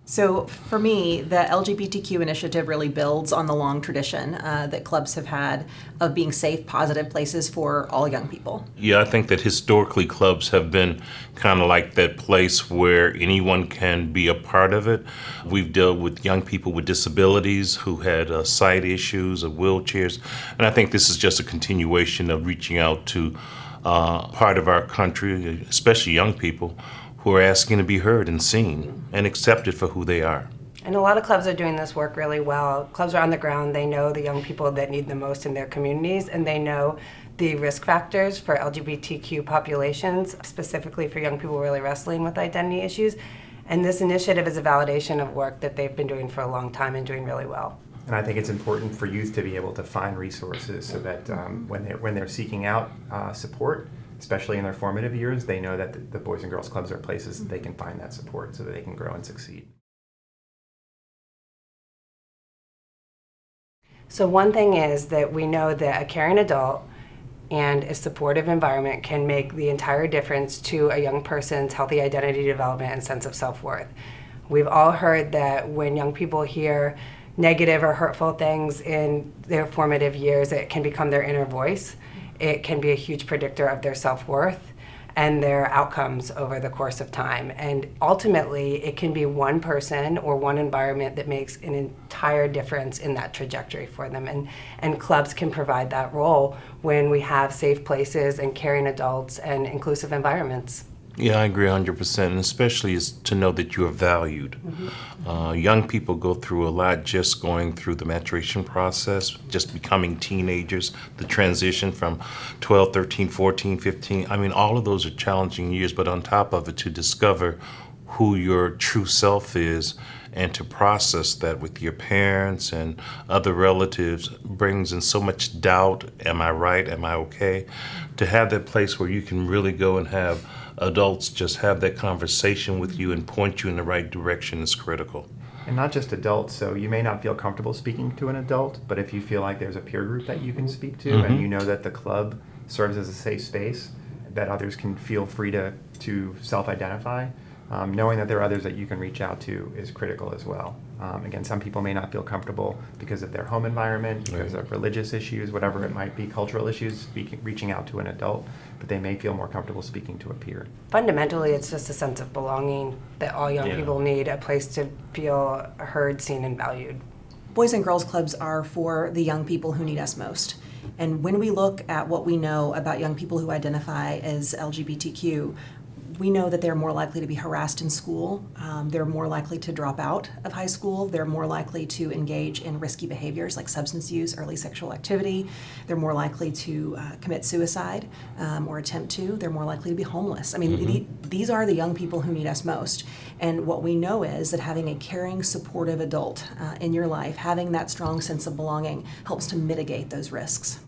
So for me, the LGBTQ initiative really builds on the long tradition that clubs have had of being safe, positive places for all young people. Yeah, I think that historically clubs have been kind of like that place where anyone can be a part of it. We've dealt with young people with disabilities who had sight issues or wheelchairs, and I think this is just a continuation of reaching out to part of our country, especially young people, who are asking to be heard and seen and accepted for who they are. And a lot of clubs are doing this work really well. Clubs are on the ground. They know the young people that need the most in their communities, and they know the risk factors for LGBTQ populations, specifically for young people really wrestling with identity issues. And this initiative is a validation of work that they've been doing for a long time and doing really well. And I think it's important for youth to be able to find resources so that when they're seeking out support, especially in their formative years, they know that the Boys and Girls Clubs are places that they can find that support so that they can grow and succeed. So one thing is that we know that a caring adult and a supportive environment can make the entire difference to a young person's healthy identity development and sense of self-worth. We've all heard that when young people hear negative or hurtful things in their formative years, it can become their inner voice. It can be a huge predictor of their self-worth and their outcomes over the course of time. And ultimately, it can be one person or one environment that makes an entire difference in that trajectory for them. And clubs can provide that role when we have safe places and caring adults and inclusive environments. Yeah, I agree 100%, and especially is to know that you are valued. Young people go through a lot just going through the maturation process, just becoming teenagers, the transition from 12, 13, 14, 15. I mean, all of those are challenging years, but on top of it, to discover who your true self is and to process that with your parents and other relatives brings in so much doubt. Am I right? Am I okay? To have that place where you can really go and have adults just have that conversation with you and point you in the right direction is critical. And not just adults, so you may not feel comfortable speaking to an adult, but if you feel like there's a peer group that you can speak to and you know that the club serves as a safe space, that others can feel free to self-identify, knowing that there are others that you can reach out to is critical as well. Again, some people may not feel comfortable because of their home environment, because of religious issues, whatever it might be, cultural issues, reaching out to an adult, but they may feel more comfortable speaking to a peer. Fundamentally, it's just a sense of belonging that all young people need, a place to feel heard, seen, and valued. Boys and Girls Clubs are for the young people who need us most. And when we look at what we know about young people who identify as LGBTQ, we know that they're more likely to be harassed in school, they're more likely to drop out of high school, they're more likely to engage in risky behaviors like substance use, early sexual activity, they're more likely to commit suicide or attempt to, they're more likely to be homeless. I mean, these are the young people who need us most. And what we know is that having a caring, supportive adult in your life, having that strong sense of belonging helps to mitigate those risks.